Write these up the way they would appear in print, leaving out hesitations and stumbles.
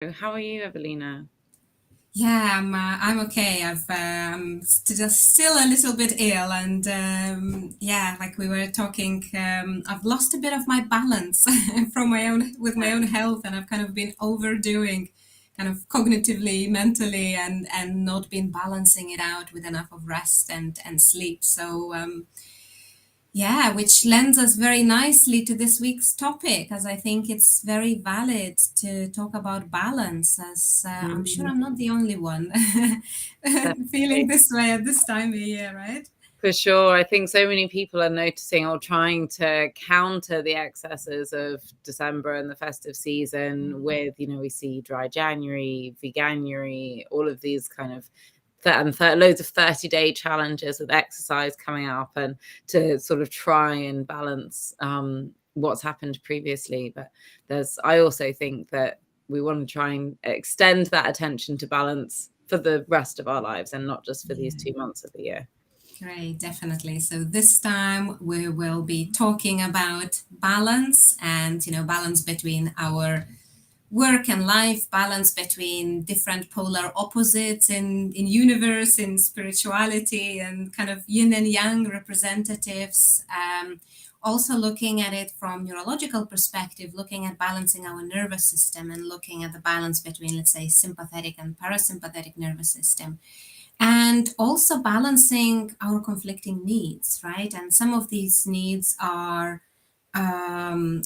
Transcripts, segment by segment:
How are you, Evelina? Yeah, I'm okay. Just still a little bit ill, and yeah, like we were talking, I've lost a bit of my balance from my own with my own health, and I've kind of been overdoing, kind of cognitively, mentally, and not been balancing it out with enough of rest and sleep. So yeah, which lends us very nicely to this week's topic, as I think it's very valid to talk about balance, as I'm sure Mm, I'm not the only one feeling definitely. this way at this time of year, right? For sure. I think so many people are noticing or trying to counter the excesses of December and the festive season with, we see dry January, veganuary, all of these kind of loads of 30-day challenges with exercise coming up and to sort of try and balance what's happened previously. But I also think that we want to try and extend that attention to balance for the rest of our lives and not just for these Yeah, 2 months of the year. great, definitely. So this time we will be talking about balance and, balance between our work and life, balance between different polar opposites in universe, in spirituality, and kind of yin and yang representatives. Also looking at it from neurological perspective, looking at balancing our nervous system and looking at the balance between, let's say, sympathetic and parasympathetic nervous system, and also balancing our conflicting needs, right? And some of these needs are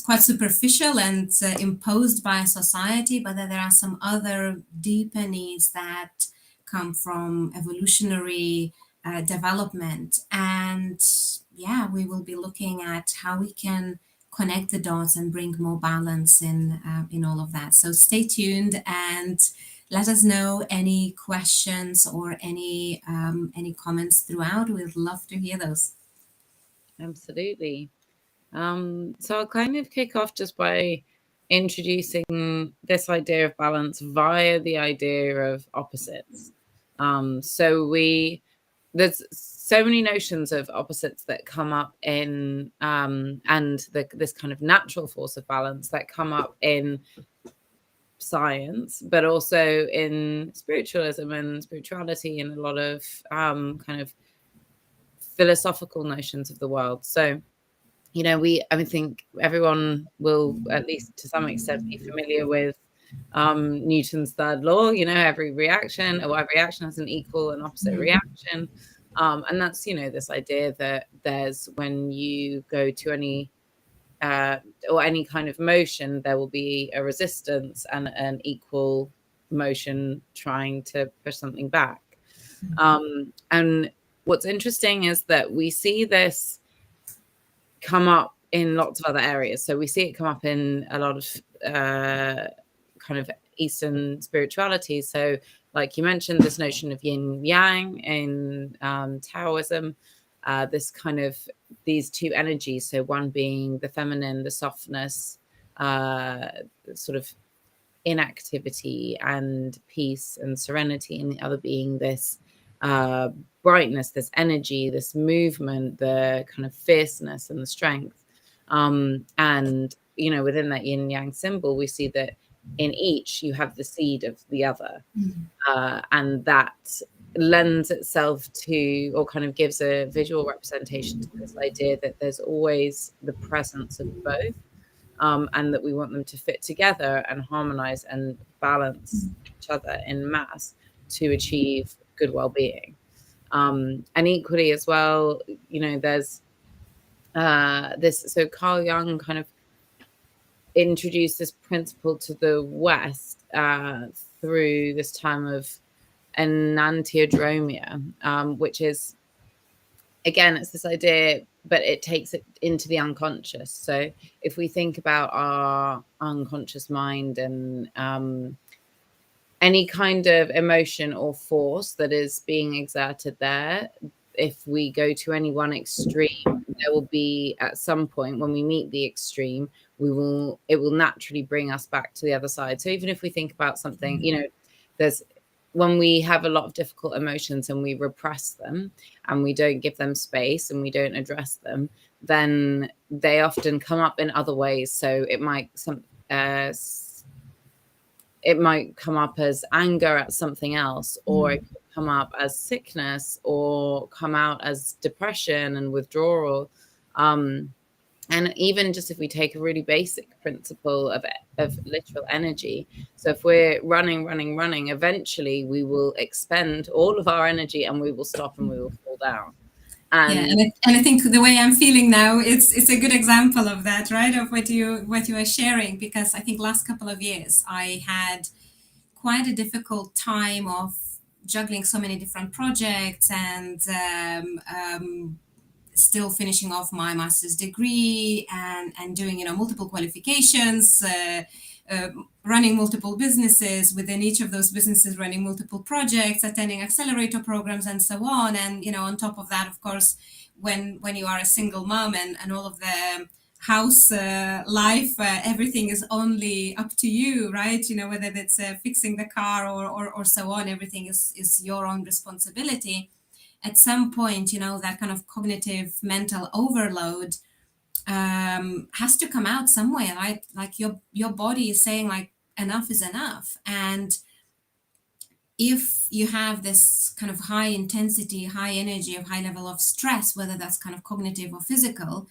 quite superficial and imposed by society, but then there are some other deeper needs that come from evolutionary development. And yeah, we will be looking at how we can connect the dots and bring more balance in all of that. So stay tuned and let us know any questions or any comments throughout. We'd love to hear those. Absolutely. So I'll kind of kick off just by introducing this idea of balance via the idea of opposites. There's so many notions of opposites that come up in this kind of natural force of balance that come up in science, but also in spiritualism and spirituality and a lot of kind of philosophical notions of the world. So I think everyone will, at least to some extent, be familiar with Newton's third law. Every action has an equal and opposite Mhm. reaction. And that's, this idea that when you go to any or any kind of motion, there will be a resistance and an equal motion trying to push something back. And what's interesting is that we see this come up in lots of other areas. So we see it come up in a lot of kind of Eastern spirituality. So, like you mentioned, this notion of yin yang in Taoism, this kind of these two energies. So, one being the feminine, the softness, sort of inactivity and peace and serenity, and the other being this uh, brightness, this energy, this movement, the kind of fierceness and the strength. And, within that yin yang symbol, we see that in each you have the seed of the other. And that lends itself to, or kind of gives a visual representation to this idea that there's always the presence of both, and that we want them to fit together and harmonize and balance each other in mass to achieve good well-being. And equally as well, there's this. So Carl Jung kind of introduced this principle to the West through this time of enantiodromia, which is, again, it's this idea, but it takes it into the unconscious. So if we think about our unconscious mind and any kind of emotion or force that is being exerted there, if we go to any one extreme, there will be, at some point when we meet the extreme, it will naturally bring us back to the other side. So even if we think about something, there's when we have a lot of difficult emotions and we repress them and we don't give them space and we don't address them, then they often come up in other ways. So it might it might come up as anger at something else, or it could come up as sickness, or come out as depression and withdrawal. And even just if we take a really basic principle of literal energy, so if we're running, eventually we will expend all of our energy and we will stop and we will fall down. Yeah, And and I think the way I'm feeling now, it's a good example of that, right? Of what you are sharing, because I think last couple of years I had quite a difficult time of juggling so many different projects and still finishing off my master's degree and doing multiple qualifications, uh, running multiple businesses, within each of those businesses running multiple projects, attending accelerator programs, and so on. And on top of that, of course, when you are a single mom and all of the house life, everything is only up to you, right? Whether it's fixing the car or so on, everything is your own responsibility. At some point, that kind of cognitive mental overload has to come out somewhere, right? Like your body is saying, like, enough is enough. And if you have this kind of high intensity, high energy, of high level of stress, whether that's kind of cognitive or physical,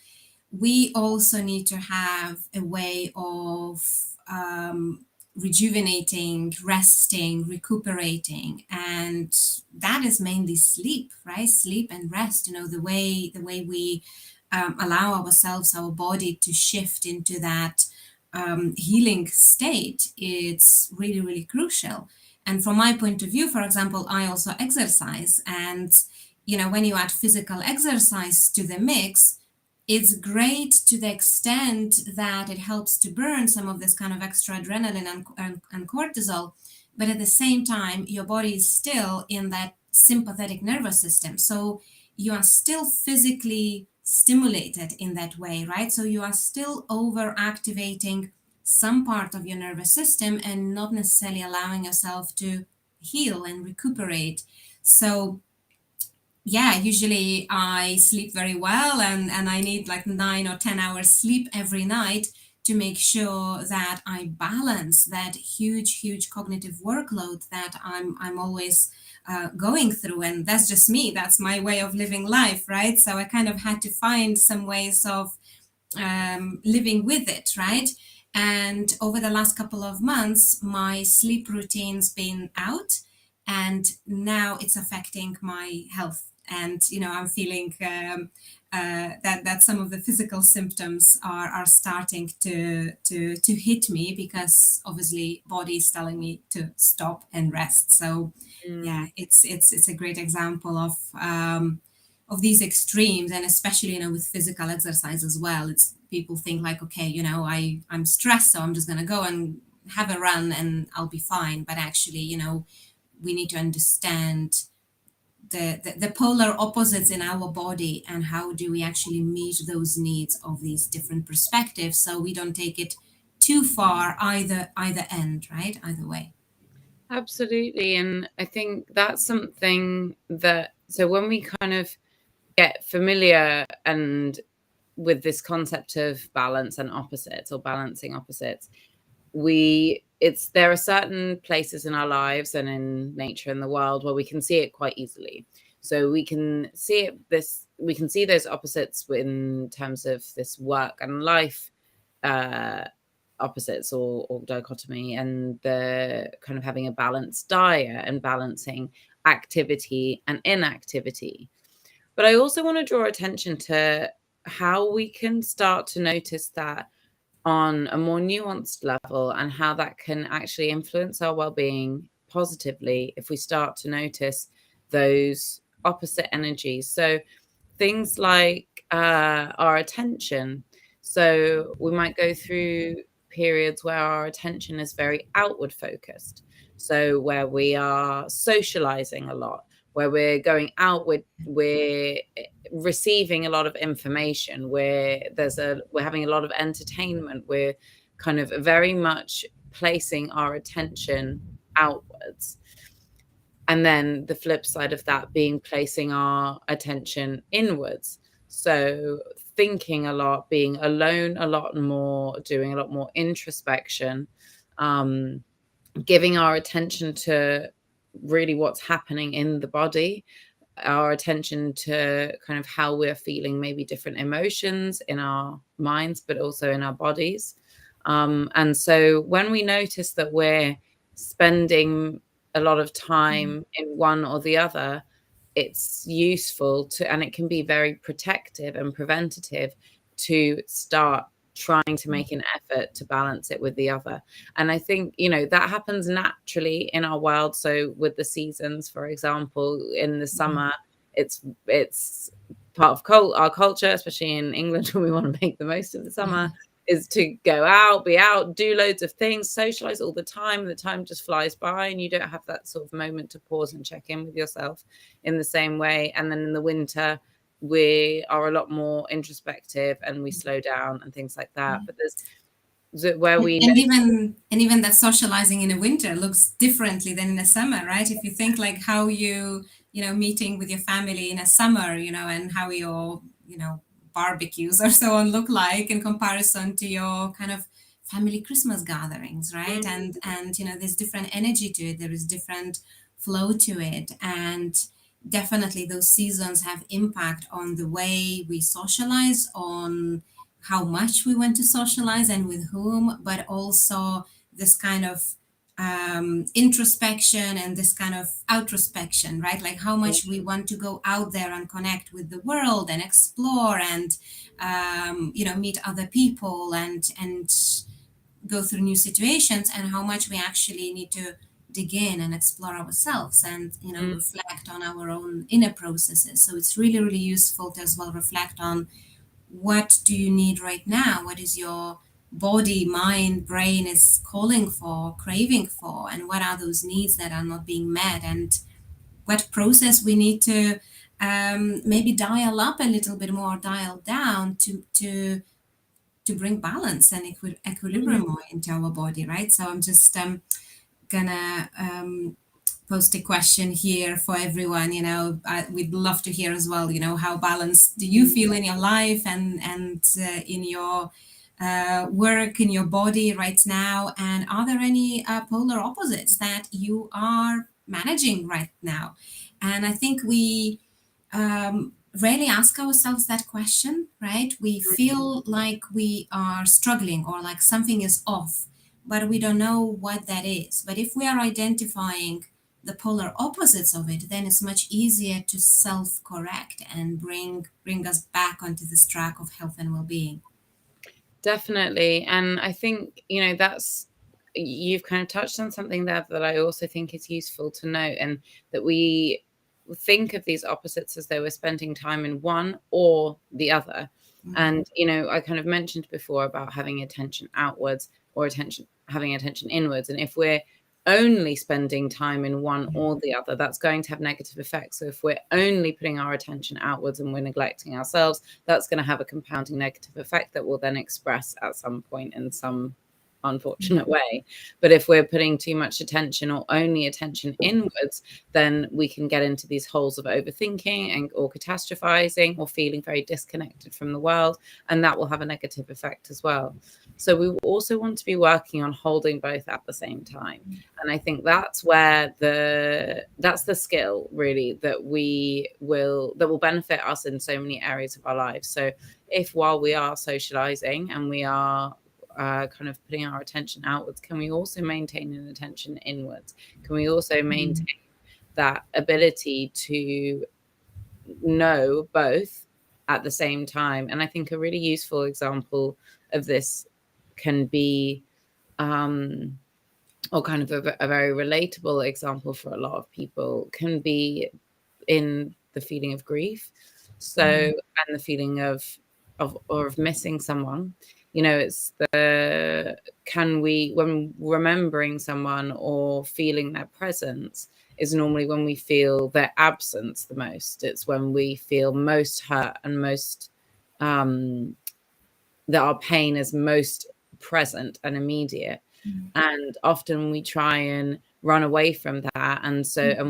we also need to have a way of rejuvenating, resting, recuperating, and that is mainly sleep, right? Sleep and rest. The way we allow ourselves, our body, to shift into that healing state. It's really, really crucial. And from my point of view, for example, I also exercise, and when you add physical exercise to the mix, it's great to the extent that it helps to burn some of this kind of extra adrenaline and cortisol. But at the same time, your body is still in that sympathetic nervous system. So you are still physically stimulated in that way, right? So you are still over activating some part of your nervous system and not necessarily allowing yourself to heal and recuperate. So yeah, usually I sleep very well, and I need like 9 or 10 hours sleep every night to make sure that I balance that huge cognitive workload that I'm always going through. And that's just me. That's my way of living life, right? So I kind of had to find some ways of living with it, right? And over the last couple of months, my sleep routine's been out, and now it's affecting my health. And I'm feeling that some of the physical symptoms are starting to hit me, because obviously body is telling me to stop and rest. So yeah, it's a great example of these extremes, and especially with physical exercise as well. It's people think like, okay, I'm stressed, so I'm just gonna go and have a run and I'll be fine. But actually, we need to understand the polar opposites in our body, and how do we actually meet those needs of these different perspectives, so we don't take it too far either end, right? Either way. absolutely. And I think that's something that, so when we kind of get familiar and with this concept of balance and opposites, or balancing opposites, there are certain places in our lives and in nature and the world where we can see it quite easily. So we can see those opposites in terms of this work and life opposites, or dichotomy, and the kind of having a balanced diet and balancing activity and inactivity. But I also want to draw attention to how we can start to notice that on a more nuanced level, and how that can actually influence our well-being positively if we start to notice those opposite energies. So things like our attention. So we might go through periods where our attention is very outward focused. So where we are socializing a lot, where we're going outward, we're receiving a lot of information, we're having a lot of entertainment, we're kind of very much placing our attention outwards. And then the flip side of that being placing our attention inwards. So thinking a lot, being alone a lot more, doing a lot more introspection, giving our attention to really what's happening in the body, our attention to kind of how we're feeling, maybe different emotions in our minds, but also in our bodies. And so when we notice that we're spending a lot of time in one or the other, it's useful to, and it can be very protective and preventative to start trying to make an effort to balance it with the other. And I think, that happens naturally in our world. So with the seasons, for example, in the summer, it's part of our culture, especially in England, when we want to make the most of the summer, is to go out, be out, do loads of things, socialize all the time. The time just flies by and you don't have that sort of moment to pause and check in with yourself in the same way. And then in the winter, we are a lot more introspective and we slow down and things like that. But there's where we even that socializing in the winter looks differently than in the summer, right? If you think like how meeting with your family in a summer, and how your barbecues or so on look like in comparison to your kind of family Christmas gatherings, right? And there's different energy to it, there is different flow to it, and definitely those seasons have impact on the way we socialize, on how much we want to socialize and with whom, but also this kind of introspection and this kind of outrospection, right? Like how much we want to go out there and connect with the world and explore and meet other people and go through new situations, and how much we actually need to dig in and explore ourselves and reflect on our own inner processes. So it's really, really useful to as well reflect on what do you need right now, what is your body, mind, brain is calling for, craving for, and what are those needs that are not being met, and what process we need to maybe dial up a little bit more, dial down to bring balance and equilibrium more into our body, right? So I'm just gonna post a question here for everyone. We'd love to hear as well, how balanced do you feel in your life and in your work, in your body right now, and are there any polar opposites that you are managing right now? And I think we rarely ask ourselves that question, right? We feel like we are struggling or like something is off, but we don't know what that is. But if we are identifying the polar opposites of it, then it's much easier to self-correct and bring us back onto this track of health and well-being. Definitely. And I think, you've kind of touched on something there that I also think is useful to note, and that we think of these opposites as though we're spending time in one or the other. And, I kind of mentioned before about having attention outwards or having attention inwards. And if we're only spending time in one or the other, that's going to have negative effects. So if we're only putting our attention outwards and we're neglecting ourselves, that's going to have a compounding negative effect that will then express at some point in some unfortunate way. But if we're putting too much attention or only attention inwards, then we can get into these holes of overthinking or catastrophizing or feeling very disconnected from the world, and that will have a negative effect as well. So we also want to be working on holding both at the same time. And I think that's where that's the skill really that will benefit us in so many areas of our lives. So if while we are socializing and we are kind of putting our attention outwards, can we also maintain an attention inwards? Can we also maintain that ability to know both at the same time? And I think a really useful example of this can be, or kind of a very relatable example for a lot of people, can be in the feeling of grief. So, and the feeling of missing someone. It's when remembering someone or feeling their presence is normally when we feel their absence the most. It's when we feel most hurt and most, that our pain is most present and immediate. And often we try and run away from that. And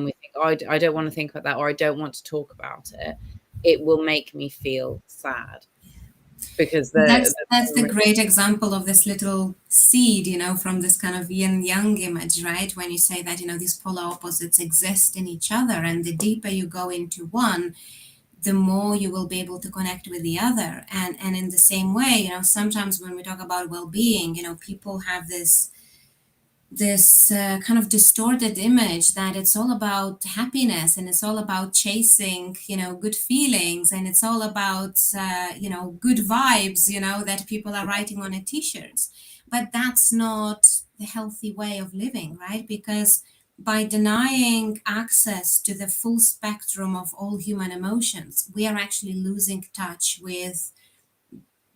we think, oh, I don't want to think about that, or I don't want to talk about it. It will make me feel sad. because That's the great example of this little seed, from this kind of yin yang image, right? When you say that, these polar opposites exist in each other, and the deeper you go into one, the more you will be able to connect with the other. And in the same way, sometimes when we talk about well-being, people have this kind of distorted image that it's all about happiness, and it's all about chasing good feelings, and it's all about good vibes, that people are writing on a t-shirts. But that's not the healthy way of living, right? Because by denying access to the full spectrum of all human emotions, we are actually losing touch with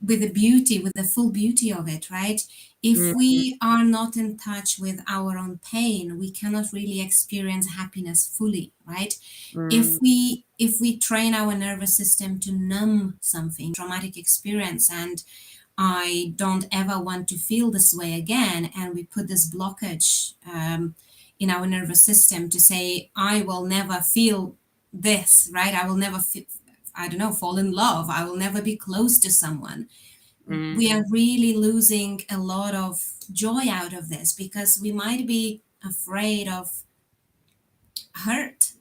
the beauty, with the full beauty of it, right? If mm, we are not in touch with our own pain, we cannot really experience happiness fully, right? mm, If we train our nervous system to numb something, traumatic experience, and I don't ever want to feel this way again, and we put this blockage in our nervous system to say, I will never feel this, right? I will never I don't know, fall in love. I will never be close to someone. mm, We are really losing a lot of joy out of this, because we might be afraid of hurt,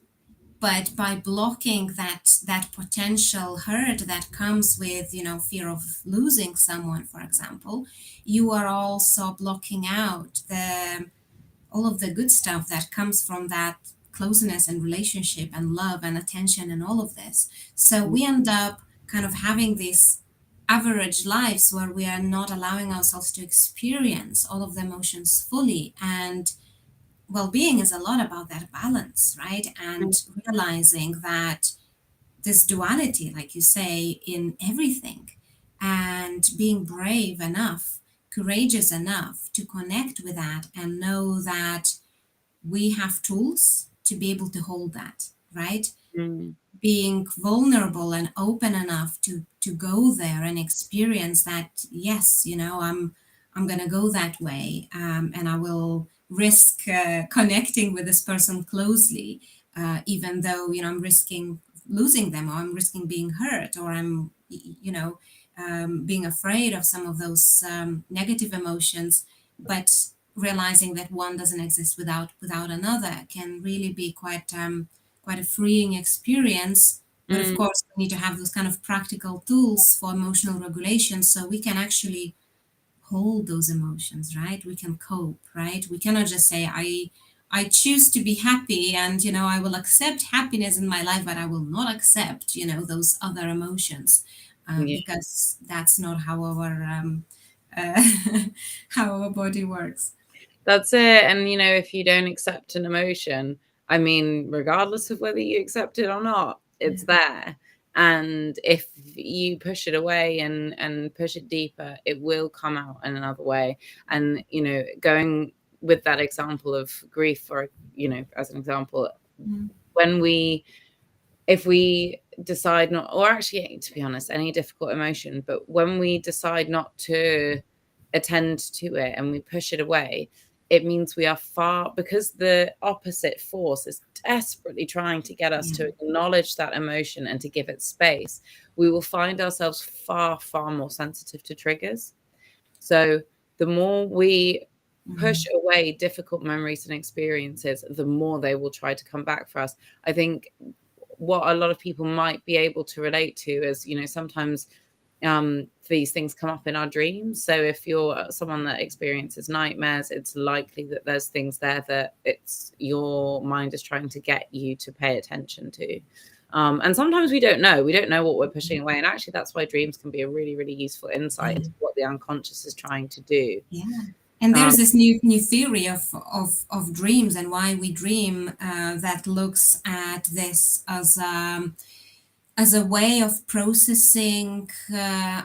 but by blocking that potential hurt that comes with fear of losing someone, for example, you are also blocking out the all of the good stuff that comes from that closeness and relationship and love and attention and all of this. So mm, we end up kind of having these average lives where we are not allowing ourselves to experience all of the emotions fully. And well-being is a lot about that balance, right? And realizing that this duality, like you say, in everything, and being brave enough, courageous enough to connect with that and know that we have tools to be able to hold that, right? mm, Being vulnerable and open enough to go there and experience that, yes, I'm going to go that way, and I will risk connecting with this person closely, even though I'm risking losing them, or I'm risking being hurt, or I'm being afraid of some of those negative emotions. But realizing that one doesn't exist without another can really be quite a freeing experience. But of mm. course, we need to have those kind of practical tools for emotional regulation, so we can actually hold those emotions, right? We can cope, right? We cannot just say, I choose to be happy, and I will accept happiness in my life, but I will not accept those other emotions, Yeah. because that's not how uh, how our body works. That's it. And, if you don't accept an emotion, I mean, regardless of whether you accept it or not, it's Yeah. there. And if you push it away and push it deeper, it will come out in another way. And, going with that example of grief, or, as an example, Mm. when if we decide not, or actually, to be honest, any difficult emotion, but when we decide not to attend to it and we push it away, it means we are far, because the opposite force is desperately trying to get us Yeah. to acknowledge that emotion and to give it space. We will find ourselves far, far more sensitive to triggers. So the more we push Mm. away difficult memories and experiences, the more they will try to come back for us. I think what a lot of people might be able to relate to is, sometimes these things come up in our dreams. So if you're someone that experiences nightmares, it's likely that there's things there that it's your mind is trying to get you to pay attention to. And sometimes we don't know what we're pushing away. And actually, that's why dreams can be a really, really useful insight Yeah. into what the unconscious is trying to do. Yeah. And there's Um, this new theory of dreams and why we dream, that looks at this as a way of processing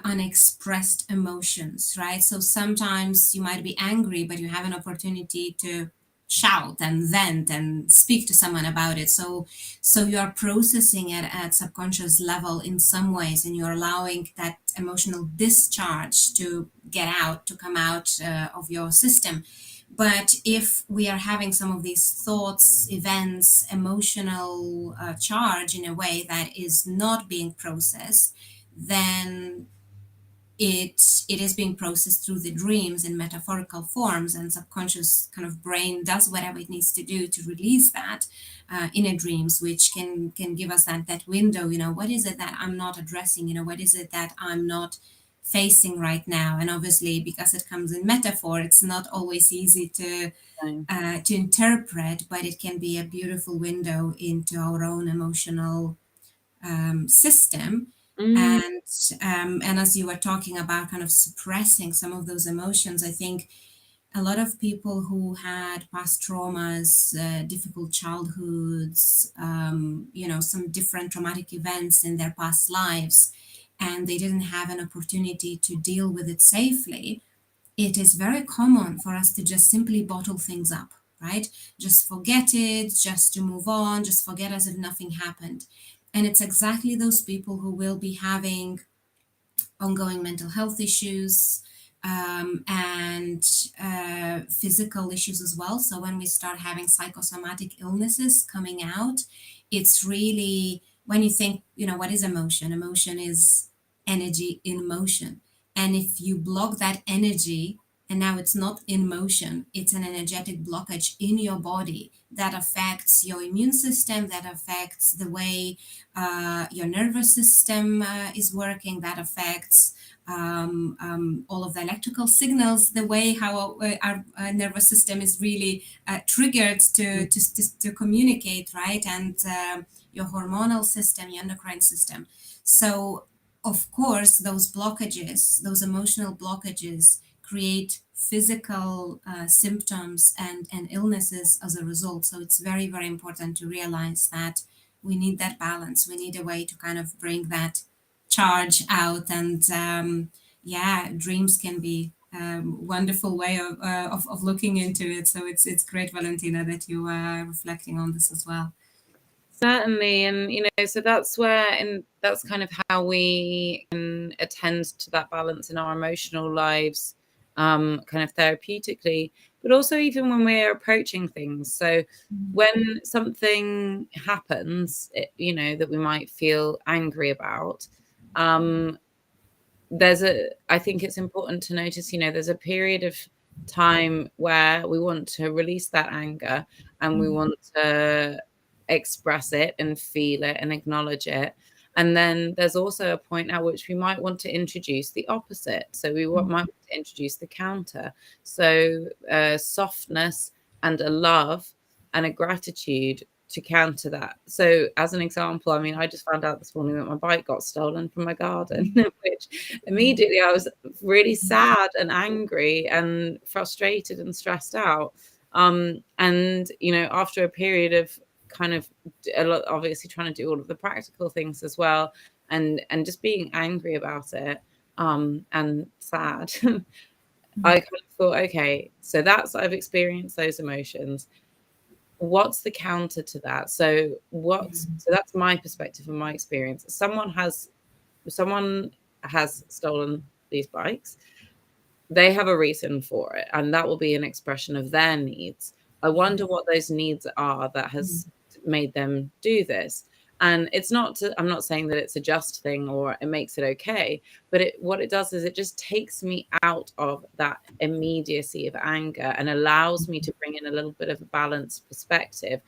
unexpressed emotions, right? So sometimes you might be angry, but you have an opportunity to shout and vent and speak to someone about it. So you are processing it at subconscious level in some ways, and you're allowing that emotional discharge to get out, to come out of your system. But if we are having some of these thoughts, events, emotional charge in a way that is not being processed, then it is being processed through the dreams in metaphorical forms, and subconscious kind of brain does whatever it needs to do to release that inner dreams, which can give us that window. What is it that I'm not addressing? What is it that I'm not facing right now? And obviously, because it comes in metaphor, it's not always easy to interpret, but it can be a beautiful window into our own emotional system. Mm, And as you were talking about kind of suppressing some of those emotions, I think a lot of people who had past traumas, difficult childhoods, some different traumatic events in their past lives, and they didn't have an opportunity to deal with it safely, it is very common for us to just simply bottle things up, right? Just forget it, just to move on, just forget as if nothing happened. And it's exactly those people who will be having ongoing mental health issues, and physical issues as well. So when we start having psychosomatic illnesses coming out, it's really, when you think, what is emotion? Emotion is energy in motion. And if you block that energy, and now it's not in motion, it's an energetic blockage in your body that affects your immune system, that affects the way your nervous system is working, that affects all of the electrical signals, the way how our nervous system is really triggered to communicate, right? And your hormonal system, your endocrine system. So, of course, those blockages, those emotional blockages, create physical symptoms and illnesses as a result. So it's very, very important to realize that we need that balance. We need a way to kind of bring that charge out. And yeah, dreams can be wonderful way of looking into it. So it's great, Valentina, that you are reflecting on this as well. certainly. And, so that's that's kind of how we can attend to that balance in our emotional lives, kind of therapeutically, but also even when we're approaching things. So when something happens, that we might feel angry about, I think it's important to notice, there's a period of time where we want to release that anger and we want to express it and feel it and acknowledge it. And then there's also a point at which we might want to introduce the opposite. So might want to introduce the counter. So softness and a love and a gratitude to counter that. So as an example, I mean, I just found out this morning that my bike got stolen from my garden, which immediately I was really sad and angry and frustrated and stressed out. And, after a period of kind of obviously trying to do all of the practical things as well, and just being angry about it, and sad, I kind of thought, okay, so I've experienced those emotions. What's the counter to that? So that's my perspective and my experience. Someone has stolen these bikes. They have a reason for it, and that will be an expression of their needs. I wonder what those needs are that has made them do this. And I'm not saying that it's a just thing or it makes it okay, but what it does is it just takes me out of that immediacy of anger and allows me to bring in a little bit of a balanced perspective,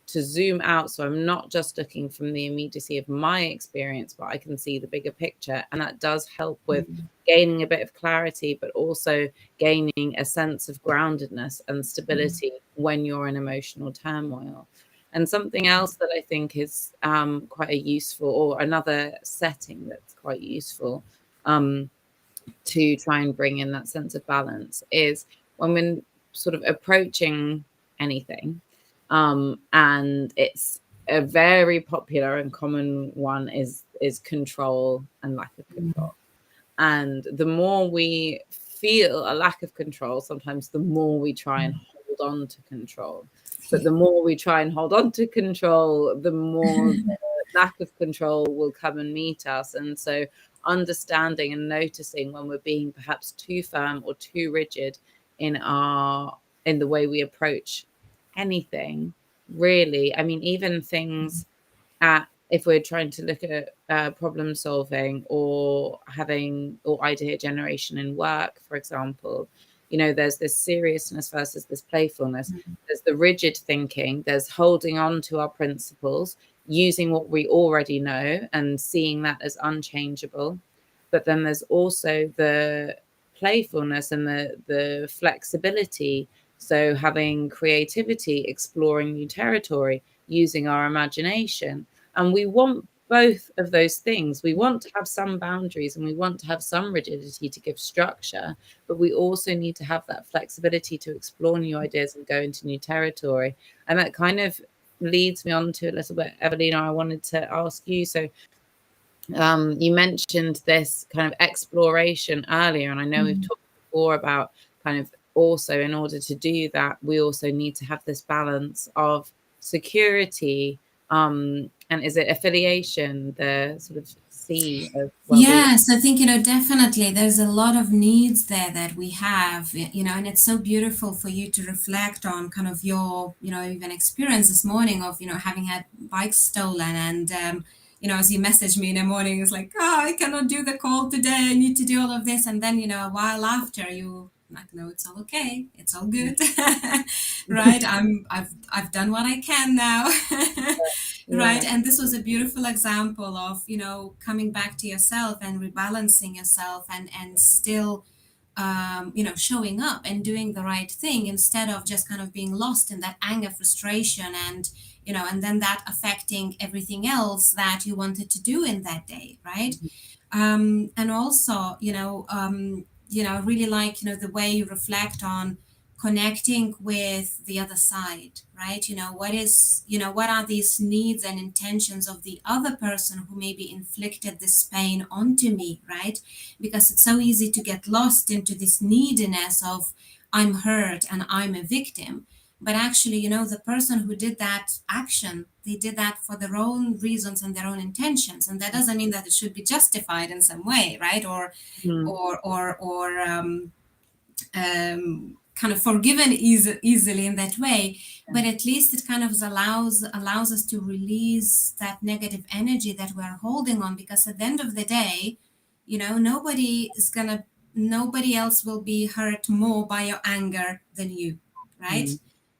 to zoom out. So I'm not just looking from the immediacy of my experience, but I can see the bigger picture. And that does help with gaining a bit of clarity, but also gaining a sense of groundedness and stability when you're in emotional turmoil. And something else that I think is quite a useful, or another setting that's quite useful to try and bring in that sense of balance, is when we're sort of approaching anything, and it's a very popular and common one is control and lack of control. And the more we feel a lack of control, sometimes the more we try and hold on to control. But the more we try and hold on to control, the more the lack of control will come and meet us. And so understanding and noticing when we're being perhaps too firm or too rigid in the way we approach anything, really. I mean, even things at if we're trying to look at problem solving or having or idea generation in work, for example, there's this seriousness versus this playfulness. There's the rigid thinking, there's holding on to our principles, using what we already know and seeing that as unchangeable. But then there's also the playfulness and the flexibility. So having creativity, exploring new territory, using our imagination. And we want both of those things. We want to have some boundaries and we want to have some rigidity to give structure, but we also need to have that flexibility to explore new ideas and go into new territory. And that kind of leads me on to a little bit, Evelina, I wanted to ask you. So you mentioned this kind of exploration earlier, and I know we've talked before about kind of also in order to do that, we also need to have this balance of security, and is it affiliation, the sort of C of well-being? Yes, I think, definitely there's a lot of needs there that we have, and it's so beautiful for you to reflect on kind of your, even experience this morning of, having had bikes stolen. And, as you messaged me in the morning, it's like, oh, I cannot do the call today. I need to do all of this. And then, a while after you like, no, it's all okay. It's all good. Right. I've done what I can now. Right. And this was a beautiful example of, coming back to yourself and rebalancing yourself and still, showing up and doing the right thing instead of just kind of being lost in that anger, frustration, and, and then that affecting everything else that you wanted to do in that day. Right. And also, I really like, the way you reflect on connecting with the other side, right? What are these needs and intentions of the other person who maybe inflicted this pain onto me, right? Because it's so easy to get lost into this neediness of I'm hurt and I'm a victim. But actually, the person who did that action, they did that for their own reasons and their own intentions. And that doesn't mean that it should be justified in some way, right? Or kind of forgiven easily in that way, but at least it kind of allows us to release that negative energy that we're holding on, because at the end of the day, nobody else will be hurt more by your anger than you, right?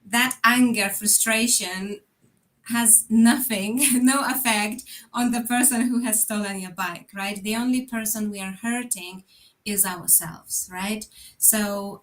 That anger, frustration has nothing, no effect on the person who has stolen your bike, right? The only person we are hurting is ourselves, right? So,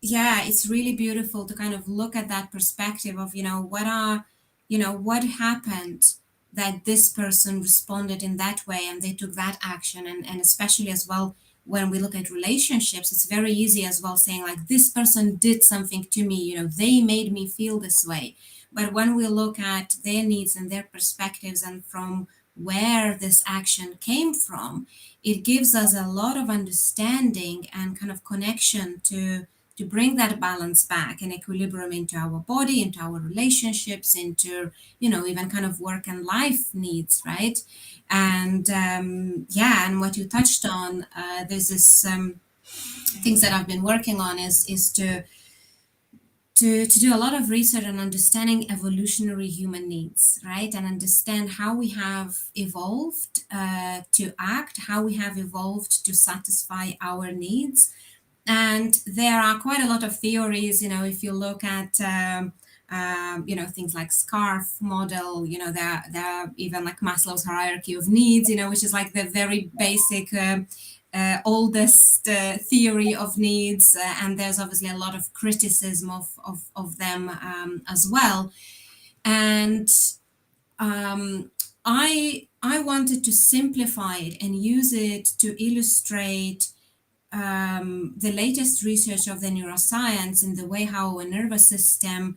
yeah, it's really beautiful to kind of look at that perspective of, what happened that this person responded in that way and they took that action. And especially as well, when we look at relationships, it's very easy as well saying like, this person did something to me, they made me feel this way. But when we look at their needs and their perspectives and from where this action came from, it gives us a lot of understanding and kind of connection to bring that balance back and equilibrium into our body, into our relationships, into, even kind of work and life needs, right? And yeah, and what you touched on, there's this things that I've been working on is to do a lot of research on understanding evolutionary human needs, right? And understand how we have evolved to act, how we have evolved to satisfy our needs. And there are quite a lot of theories, if you look at, things like SCARF model, there are even like Maslow's hierarchy of needs, which is like the very basic oldest theory of needs, and there's obviously a lot of criticism of them as well. And I wanted to simplify it and use it to illustrate the latest research of the neuroscience in the way how a nervous system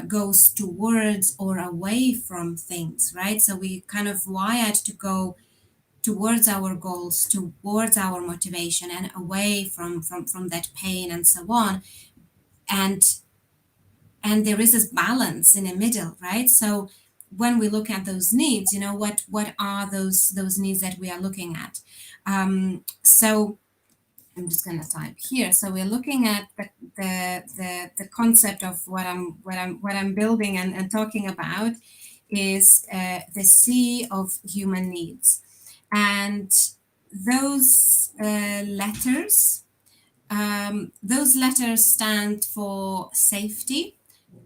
goes towards or away from things, right? So we kind of wired to go towards our goals, towards our motivation, and away from that pain and so on. And there is this balance in the middle, right? So when we look at those needs, what are those needs that we are looking at? So I'm just going to type here. So we're looking at the concept of what I'm building and talking about is the C of human needs. And those those letters stand for safety,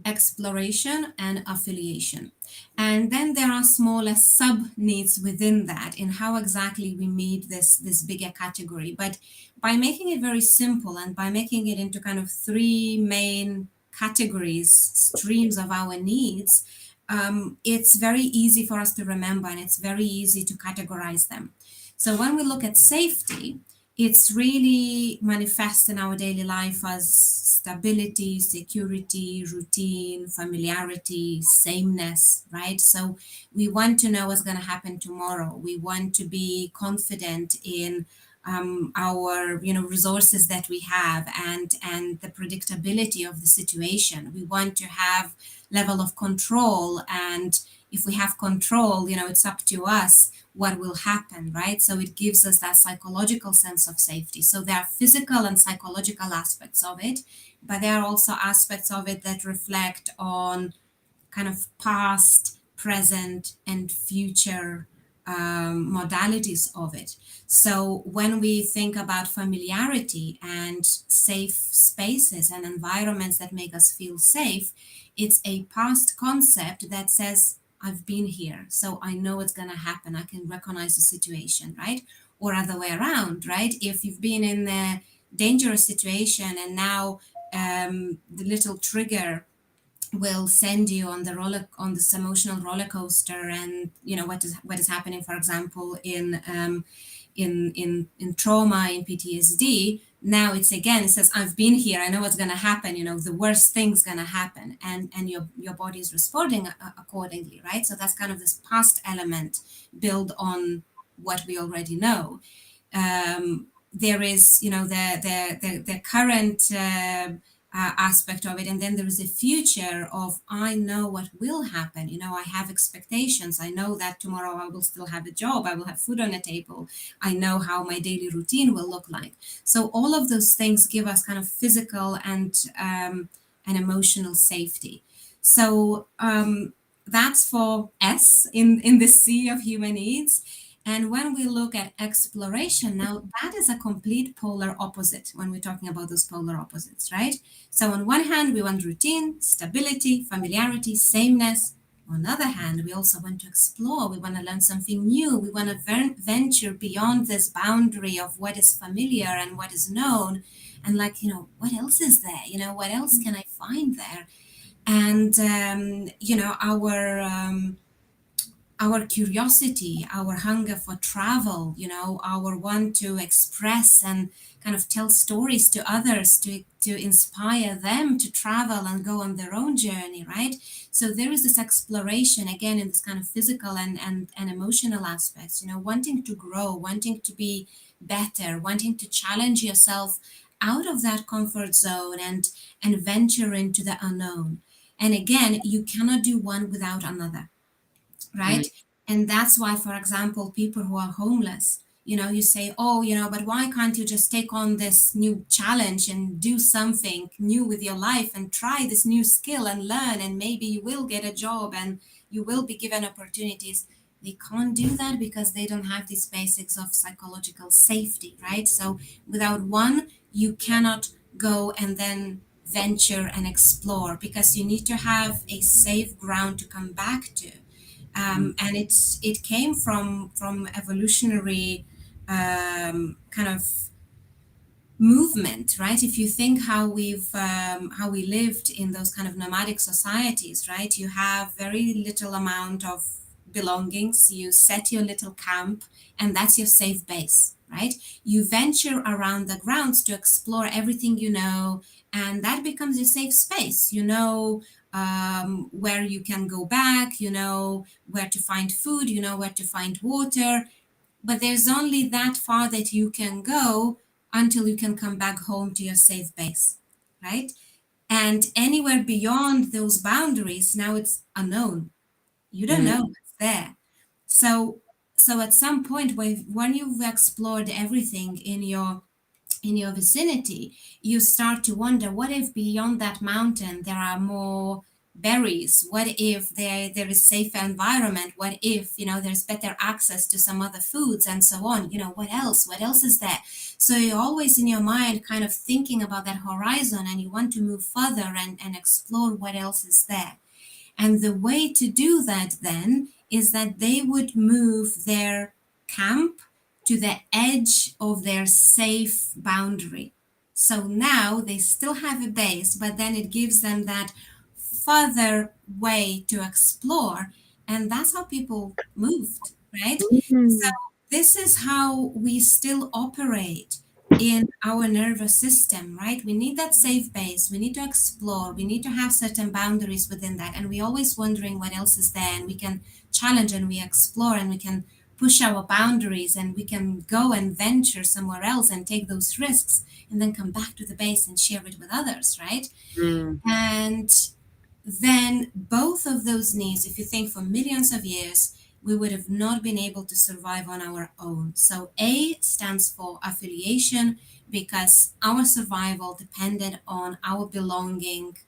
exploration, and affiliation. And then there are smaller sub needs within that in how exactly we meet this bigger category. But by making it very simple and by making it into kind of three main categories, streams of our needs, it's very easy for us to remember and it's very easy to categorize them. So when we look at safety, it's really manifest in our daily life as stability, security, routine, familiarity, sameness, right? So we want to know what's going to happen tomorrow. We want to be confident in our resources that we have and the predictability of the situation. We want to have level of control, and if we have control, it's up to us what will happen, right? So it gives us that psychological sense of safety. So there are physical and psychological aspects of it, but there are also aspects of it that reflect on kind of past, present, and future modalities of it. So when we think about familiarity and safe spaces and environments that make us feel safe, it's a past concept that says, I've been here, so I know what's going to happen. I can recognize the situation, right? Or other way around, right? If you've been in a dangerous situation and now the little trigger will send you on this emotional roller coaster, and what is happening, for example, in trauma, in PTSD. Now it says, I've been here, I know what's going to happen, the worst thing's going to happen, and your body is responding accordingly, right? So that's kind of this past element built on what we already know. There is the current aspect of it, and then there is a future of, I know what will happen. I have expectations. I know that tomorrow I will still have a job, I will have food on the table, I know how my daily routine will look like. So all of those things give us kind of physical and emotional safety. So that's for S in the C of human needs. And when we look at exploration, now that is a complete polar opposite when we're talking about those polar opposites, right? So on one hand, we want routine, stability, familiarity, sameness. On the other hand, we also want to explore. We want to learn something new. We want to venture beyond this boundary of what is familiar and what is known. And what else is there? What else can I find there? And, our curiosity, our hunger for travel, our want to express and kind of tell stories to others to inspire them to travel and go on their own journey, right? So there is this exploration again in this kind of physical and emotional aspects, wanting to grow, wanting to be better, wanting to challenge yourself out of that comfort zone and venture into the unknown. And again, you cannot do one without another, right? And that's why, for example, people who are homeless, you say, oh, but why can't you just take on this new challenge and do something new with your life and try this new skill and learn, and maybe you will get a job and you will be given opportunities. They can't do that because they don't have these basics of psychological safety, right? So without one, you cannot go and then venture and explore, because you need to have a safe ground to come back to. And it came from evolutionary kind of movement, right? If you think how we lived in those kind of nomadic societies, right? You have very little amount of belongings. You set your little camp, and that's your safe base, right? You venture around the grounds to explore everything and that becomes your safe space. Where you can go back, where to find food, where to find water, but there's only that far that you can go until you can come back home to your safe base, right? And anywhere beyond those boundaries, now it's unknown. You don't know what's there. So at some point, when you've explored everything in your vicinity, you start to wonder, what if beyond that mountain there are more berries? What if there is safer environment? What if, there's better access to some other foods and so on? What else? What else is there? So you're always in your mind kind of thinking about that horizon, and you want to move further and explore what else is there. And the way to do that then is that they would move their camp to the edge of their safe boundary. So now they still have a base, but then it gives them that further way to explore. And that's how people moved, right? So Mm. this is how we still operate in our nervous system, right? We need that safe base. We need to explore. We need to have certain boundaries within that. And we're always wondering what else is there. And we can challenge and we explore and we can push our boundaries and we can go and venture somewhere else and take those risks and then come back to the base and share it with others, right? Mm. And then both of those needs, if you think for millions of years, we would have not been able to survive on our own. So A stands for affiliation, because our survival depended on our belonging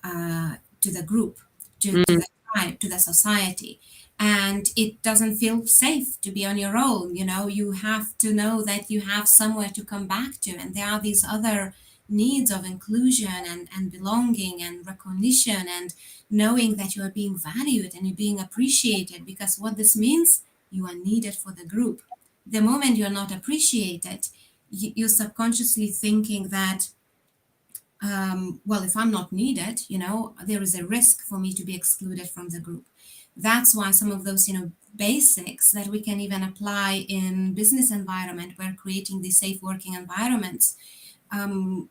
to the group, to Mm. the tribe, to the society. And it doesn't feel safe to be on your own. You have to know that you have somewhere to come back to. And there are these other needs of inclusion and belonging and recognition and knowing that you are being valued and you're being appreciated, because what this means, you are needed for the group. The moment you're not appreciated, you're subconsciously thinking that well, if I'm not needed, there is a risk for me to be excluded from the group. That's why some of those, basics that we can even apply in business environment, where creating these safe working environments, um,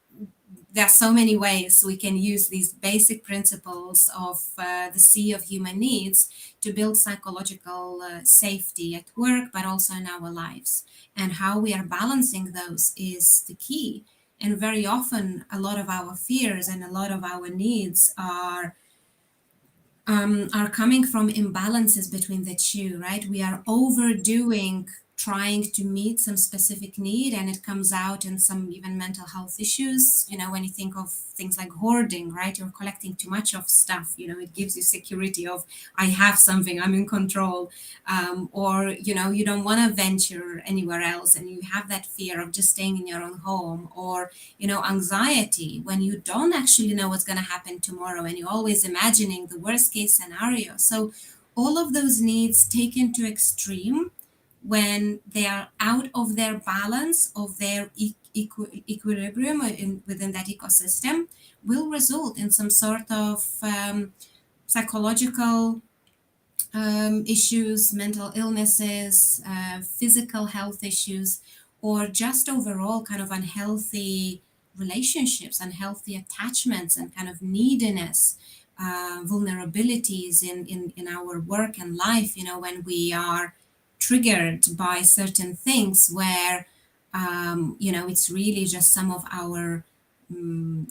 there are so many ways we can use these basic principles of the sea of human needs to build psychological safety at work, but also in our lives. And how we are balancing those is the key. And very often, a lot of our fears and a lot of our needs are coming from imbalances between the two, right? We are overdoing trying to meet some specific need, and it comes out in some even mental health issues. When you think of things like hoarding, right? You're collecting too much of stuff. It gives you security of, I have something, I'm in control. Or, you don't want to venture anywhere else, and you have that fear of just staying in your own home. Or, anxiety when you don't actually know what's going to happen tomorrow, and you're always imagining the worst case scenario. So all of those needs taken to extreme, when they are out of their balance, of their equilibrium within that ecosystem, will result in some sort of psychological issues, mental illnesses, physical health issues, or just overall kind of unhealthy relationships, unhealthy attachments, and kind of neediness, vulnerabilities in our work and life, when we are triggered by certain things where, it's really just some of our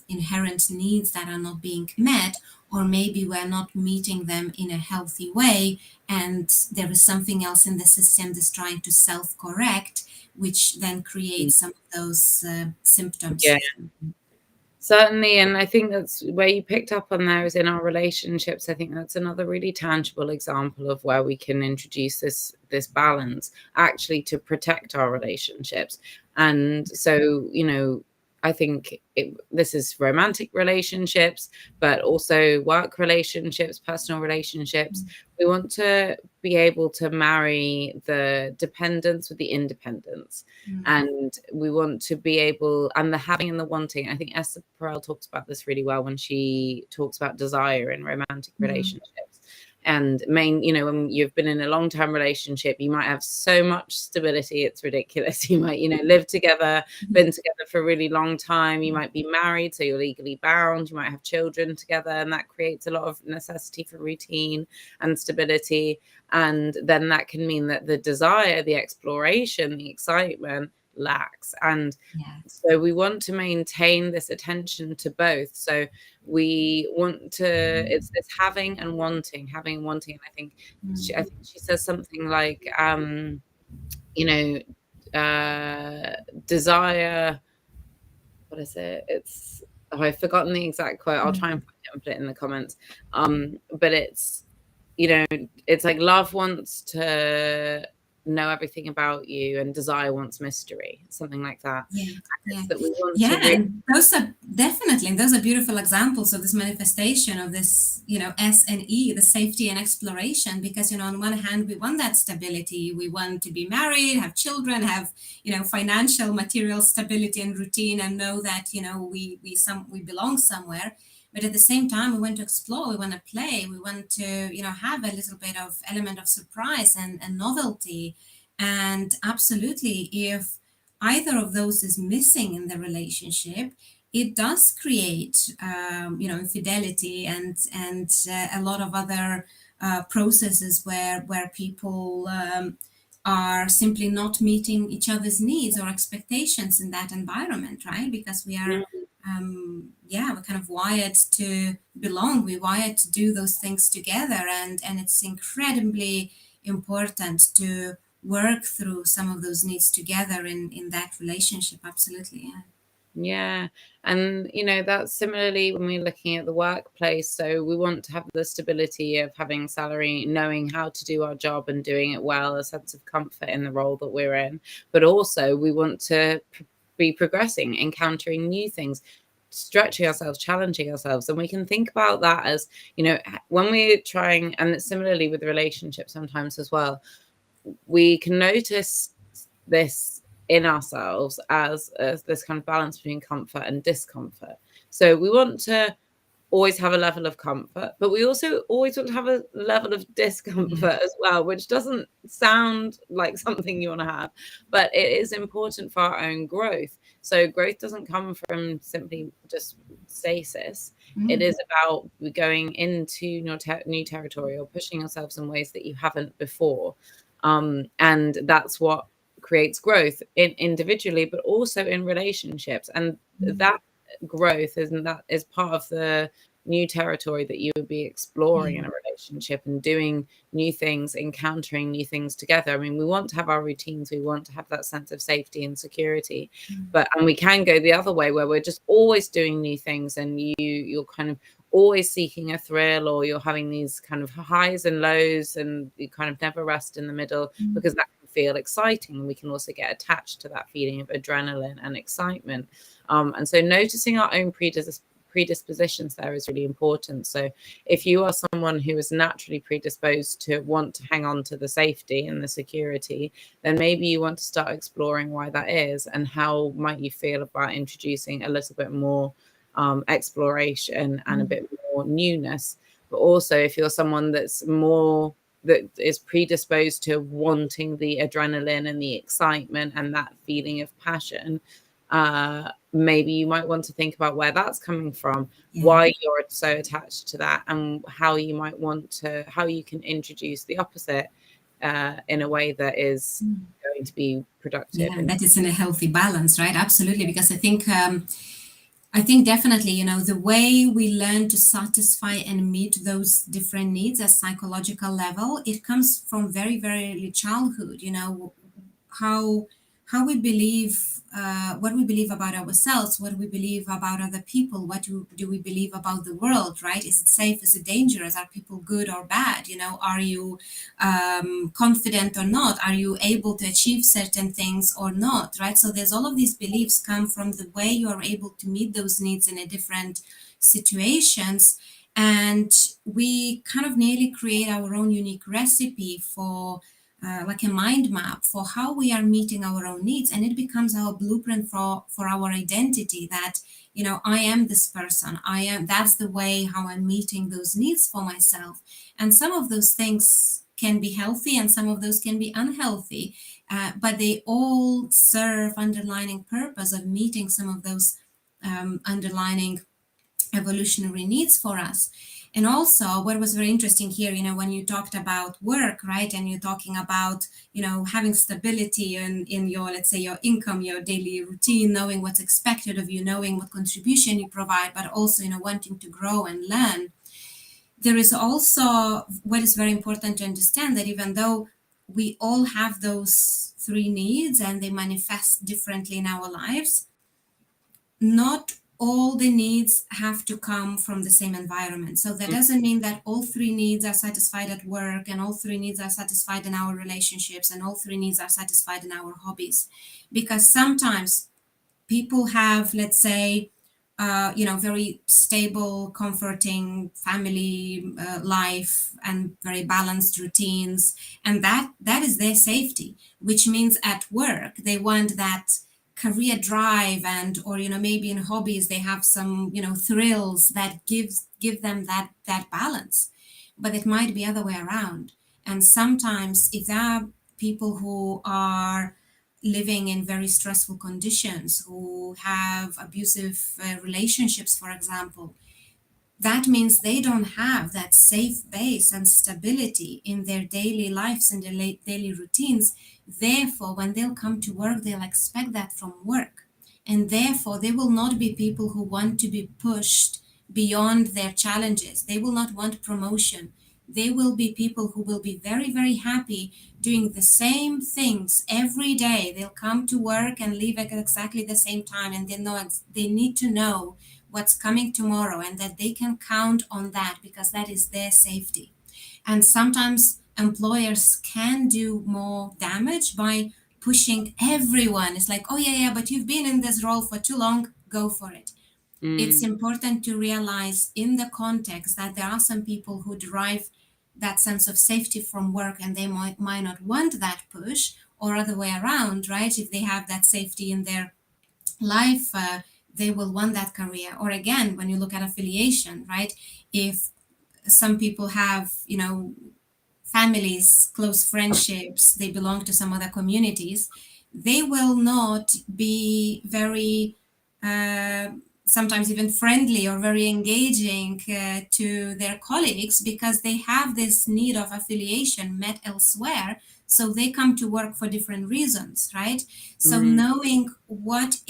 inherent needs that are not being met, or maybe we're not meeting them in a healthy way, and there is something else in the system that's trying to self-correct, which then creates some of those symptoms. Yeah. Certainly, and I think that's where you picked up on there is in our relationships. I think that's another really tangible example of where we can introduce this balance actually to protect our relationships. And so, I think this is romantic relationships, but also work relationships, personal relationships. We want to be able to marry the dependence with the independence. And we want to be able, and the having and the wanting. I think Esther Perel talks about this really well when she talks about desire in romantic relationships. And when you've been in a long-term relationship, you might have so much stability, it's ridiculous. You might, live together, been together for a really long time. You might be married, so you're legally bound. You might have children together, and that creates a lot of necessity for routine and stability. And then that can mean that the desire, the exploration, the excitement lacks. And so we want to maintain this attention to both. So we want to, it's this having and wanting. And I think she says something like, desire, what is it? I've forgotten the exact quote. I'll try and and put it in the comments. But it's, it's like love wants to know everything about you and desire wants mystery, something like that. That we want to and those are beautiful examples of this manifestation of this, S and E, the safety and exploration, because on one hand we want that stability, we want to be married, have children, have financial material stability and routine, and know that we belong somewhere. But at the same time, we want to explore, we want to play, we want to, have a little bit of element of surprise and novelty. And absolutely, if either of those is missing in the relationship, it does create, infidelity and a lot of other processes where people are simply not meeting each other's needs or expectations in that environment, right? Because we are we're kind of wired to belong. We're wired to do those things together, and it's incredibly important to work through some of those needs together in that relationship. Absolutely. Yeah. And, that's similarly when we're looking at the workplace. So we want to have the stability of having salary, knowing how to do our job and doing it well, a sense of comfort in the role that we're in. But also we want to be progressing, encountering new things, stretching ourselves, challenging ourselves. And we can think about that as, when we're trying, and similarly with relationships sometimes as well, we can notice this in ourselves as this kind of balance between comfort and discomfort. So we want to always have a level of comfort, but we also always want to have a level of discomfort as well, which doesn't sound like something you want to have, but it is important for our own growth. So growth doesn't come from simply just stasis. It is about going into new territory or pushing yourselves in ways that you haven't before. And that's what creates growth individually, but also in relationships. And that growth is part of the new territory that you would be exploring in a relationship, and doing new things, encountering new things together. I mean, we want to have our routines, we want to have that sense of safety and security, and we can go the other way where we're just always doing new things, and you're kind of always seeking a thrill, or you're having these kind of highs and lows, and you kind of never rest in the middle, because that can feel exciting. We can also get attached to that feeling of adrenaline and excitement. And so noticing our own predispositions there is really important. So if you are someone who is naturally predisposed to want to hang on to the safety and the security, then maybe you want to start exploring why that is, and how might you feel about introducing a little bit more exploration and a bit more newness. But also, if you're someone that is predisposed to wanting the adrenaline and the excitement and that feeling of passion, maybe you might want to think about where that's coming from, why you're so attached to that, and how you can introduce the opposite in a way that is going to be productive. And that is in a healthy balance, right? Absolutely. Because I think definitely, the way we learn to satisfy and meet those different needs at psychological level, it comes from very, very early childhood. How we believe, what we believe about ourselves, what we believe about other people, what do we believe about the world, right? Is it safe? Is it dangerous? Are people good or bad? Are you confident or not? Are you able to achieve certain things or not, right? So there's all of these beliefs come from the way you are able to meet those needs in a different situations. And we kind of nearly create our own unique recipe for like a mind map for how we are meeting our own needs, and it becomes our blueprint for our identity, that I am this person, that's the way how I'm meeting those needs for myself. And some of those things can be healthy and some of those can be unhealthy, but they all serve underlying purpose of meeting some of those underlying evolutionary needs for us. And also what was very interesting here, when you talked about work, right, and you're talking about having stability in your, let's say, your income, your daily routine, knowing what's expected of you, knowing what contribution you provide, but also wanting to grow and learn. There is also what is very important to understand, that even though we all have those three needs and they manifest differently in our lives, not all the needs have to come from the same environment. So that doesn't mean that all three needs are satisfied at work, and all three needs are satisfied in our relationships, and all three needs are satisfied in our hobbies. Because sometimes people have, let's say, very stable, comforting family life and very balanced routines, and that is their safety. Which means at work they want that career drive, and or maybe in hobbies they have some thrills that give them that balance. But it might be other way around. And sometimes if there are people who are living in very stressful conditions, who have abusive relationships, for example, that means they don't have that safe base and stability in their daily lives and their daily routines. Therefore, when they'll come to work, they'll expect that from work. And therefore, they will not be people who want to be pushed beyond their challenges. They will not want promotion. They will be people who will be very, very happy doing the same things every day. They'll come to work and leave at exactly the same time, and they need to know what's coming tomorrow, and that they can count on that because that is their safety. And sometimes employers can do more damage by pushing everyone. It's like, oh yeah, but you've been in this role for too long, go for it. It's important to realize in the context that there are some people who derive that sense of safety from work, and they might not want that push, or other way around, right? If they have that safety in their life, they will want that career. Or again, when you look at affiliation, right? If some people have, families, close friendships, they belong to some other communities, they will not be very, sometimes even friendly or very engaging to their colleagues, because they have this need of affiliation met elsewhere. So they come to work for different reasons, right? So knowing what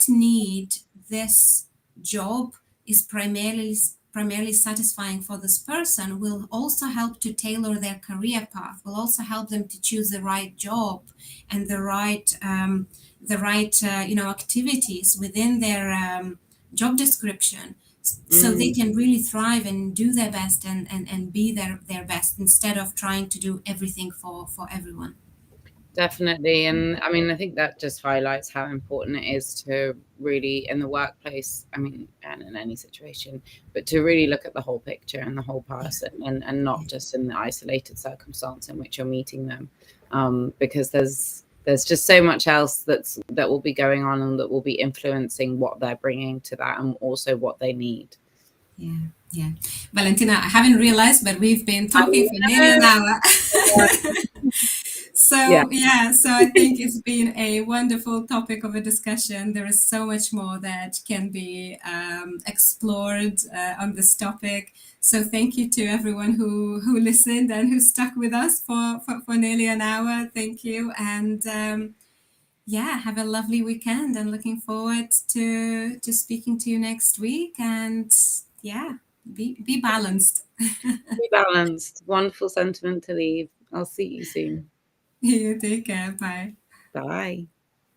need this job is primarily satisfying for this person will also help to tailor their career path, will also help them to choose the right job and the right activities within their job description, so they can really thrive and do their best and be their best, instead of trying to do everything for everyone. Definitely. And I mean, I think that just highlights how important it is to really, in the workplace, I mean, and in any situation, but to really look at the whole picture and the whole person, and not just in the isolated circumstance in which you're meeting them. Because there's just so much else that will be going on, and that will be influencing what they're bringing to that, and also what they need. Yeah. Valentina, I haven't realized, but we've been talking for nearly an hour. So I think it's been a wonderful topic of a discussion. There is so much more that can be explored on this topic. So thank you to everyone who listened and who stuck with us for nearly an hour. Thank you. And have a lovely weekend, and looking forward to speaking to you next week. And be balanced. Be balanced. Wonderful sentiment to leave. I'll see you soon. You take care. Bye. Bye.